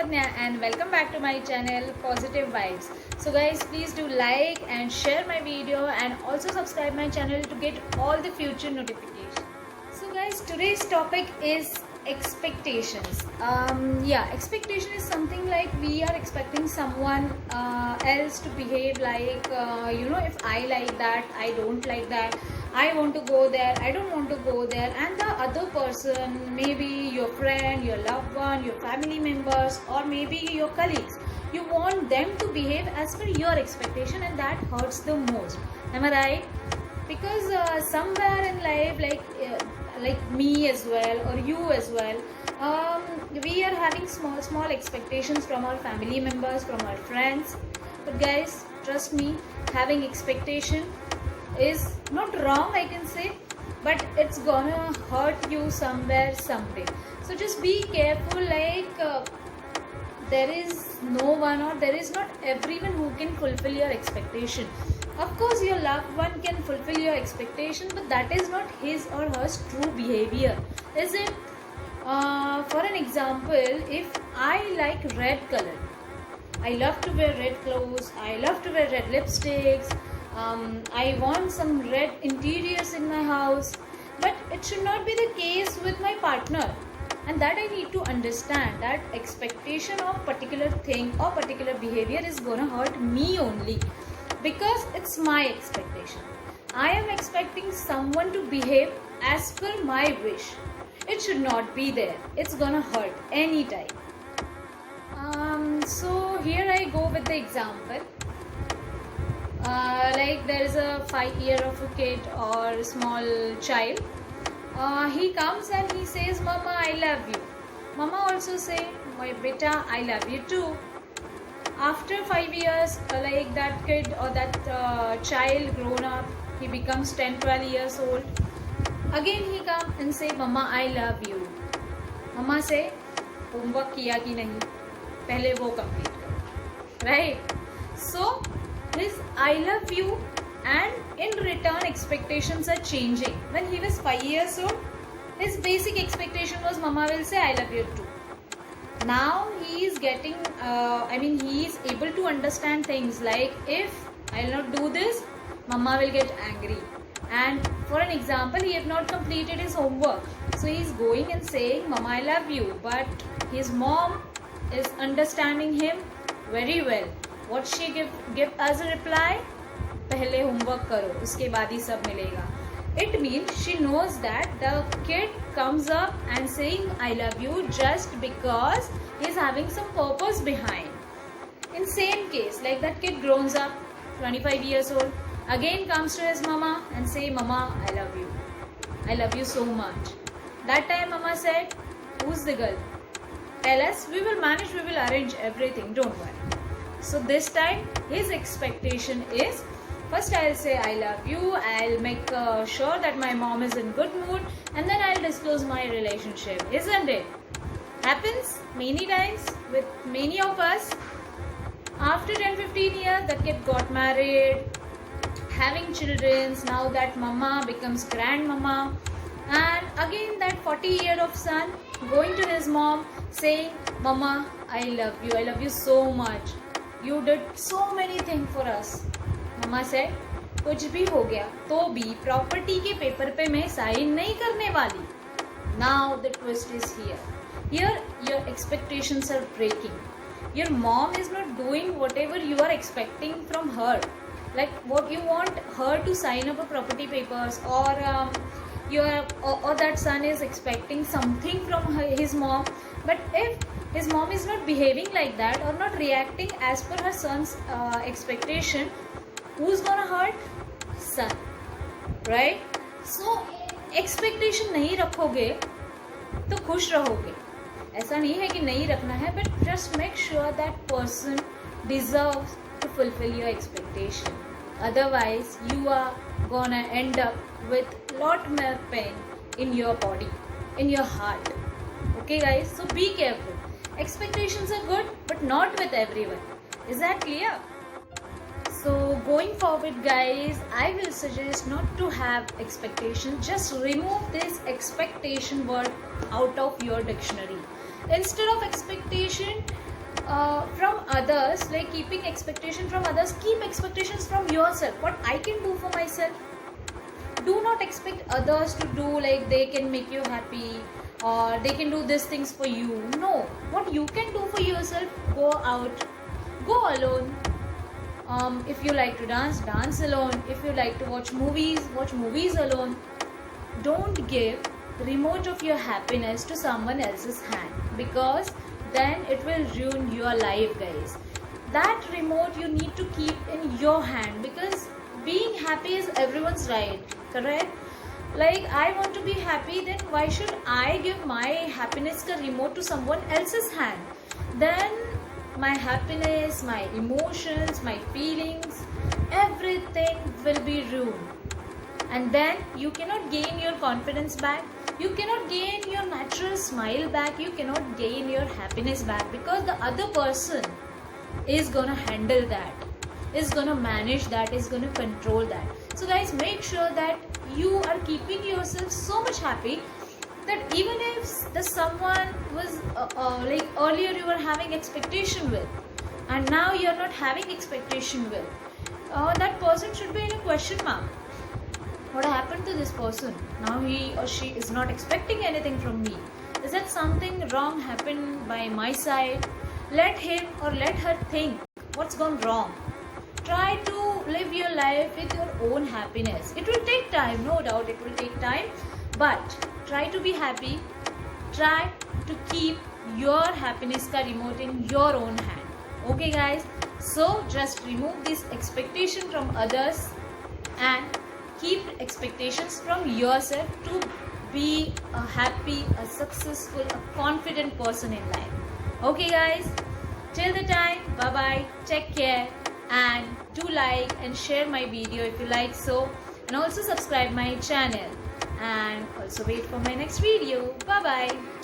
Lavanya and welcome back to my channel Positive Vibes. So guys, please do like and share my video and also subscribe my channel to get all the future notifications. So guys, today's topic is expectations. Expectation is something like we are expecting someone else to behave like if I like that, I don't like that, I want to go there, I don't want to go there, and the other person, maybe your friend, your loved one, your family members, or maybe your colleagues, you want them to behave as per your expectation, and that hurts the most. Am I right? Because somewhere in life, like me as well or you as well, we are having small expectations from our family members, from our friends. But guys, trust me, having expectation is not wrong, I can say, but it's gonna hurt you somewhere someday. So just be careful, there is no one or there is not everyone who can fulfill your expectation. Of course your loved one can fulfill your expectation, but that is not his or her true behavior, is it? For an example, if I like red color, I love to wear red clothes, I love to wear red lipsticks, I want some red interiors in my house, but it should not be the case with my partner. And that I need to understand that expectation of particular thing or particular behavior is gonna hurt me only, because it's my expectation. I am expecting someone to behave as per my wish. It should not be there. It's gonna hurt anytime. So here I go with the example. Like there is a 5-year-old kid or small child. He comes and he says, "Mama, I love you." Mama also say, "My beta, I love you too." After 5 years, like that kid or that child grown up, he becomes 10-12 years old. Again he come and say, "Mama, I love you." Mama say, "Homework किया कि नहीं, पहले वो complete करो." Right? So his "I love you" and in return expectations are changing. When he was 5 years old, his basic expectation was Mama will say "I love you too." Now he is getting, he is able to understand things like, if I will not do this, Mama will get angry. And for an example, he have not completed his homework, so he is going and saying, "Mama, I love you," but his mom is understanding him very well. What she give as a reply? पहले homework करो, उसके बाद ही सब मिलेगा. It means she knows that the kid comes up and saying "I love you" just because he is having some purpose behind. In same case, like that kid grows up, 25 years old, again comes to his mama and say, "Mama, I love you. I love you so much." That time mama said, "Who's the girl? Tell us, we will manage, we will arrange everything, don't worry." So this time his expectation is, first I'll say "I love you," I'll make sure that my mom is in good mood, and then I'll disclose my relationship. Isn't it? Happens many times with many of us. After 10-15 years, that kid got married, having children. Now that mama becomes grandmama, and again that 40-year-old son going to his mom saying, "Mama, I love you. I love you so much. You did so many things for us." Mama से कुछ भी हो गया तो भी property के paper पे मैं साइन नहीं करने वाली. Now the twist is here. Here your expectations are breaking. Your mom is not doing whatever you are expecting from her. Like what you want her to sign up a property papers, or or that son is expecting something from his mom. But if his mom is not behaving like that or not reacting as per her son's expectation, who's gonna hurt? Son, right? So expectation नहीं रखोगे तो खुश रहोगे. ऐसा नहीं है कि नहीं रखना है, but just make sure that person deserves to fulfill your expectation. Otherwise you are gonna end up with lot more pain in your body, in your heart. Okay guys, so be careful. Expectations are good, but not with everyone. Is that clear? So going forward guys, I will suggest not to have expectation. Just remove this expectation word out of your dictionary. Instead of expectation, from others, like keeping expectation from others, keep expectations from yourself. What I can do for myself. Do not expect others to do, like they can make you happy or they can do these things for you. No, what you can do for yourself, go out, go alone. If you like to dance, dance alone. If you like to watch movies alone. Don't give the remote of your happiness to someone else's hand, because then it will ruin your life, guys. That remote you need to keep in your hand, because being happy is everyone's right, correct? Like, I want to be happy, then why should I give my happiness ka remote to someone else's hand? Then my happiness, my emotions, my feelings, everything will be ruined. And then you cannot gain your confidence back, you cannot gain your natural smile back, you cannot gain your happiness back, because the other person is gonna handle that, is gonna manage that, is gonna control that. So guys, make sure that you are keeping yourself so much happy that even if the someone was like earlier you were having expectation with, and now you are not having expectation with, that person should be in a question mark. What happened to this person? Now he or she is not expecting anything from me. Is that something wrong happened by my side? Let him or let her think what's gone wrong. Try to live your life with your own happiness. It will take time, no doubt it will take time, but try to be happy. Try to keep your happiness ka remote in your own hand. Okay guys, so just remove this expectation from others and keep expectations from yourself to be a happy, a successful, a confident person in life. Okay guys, till the time, bye bye, take care, and do like and share my video if you like so, and also subscribe my channel, and also wait for my next video. Bye bye.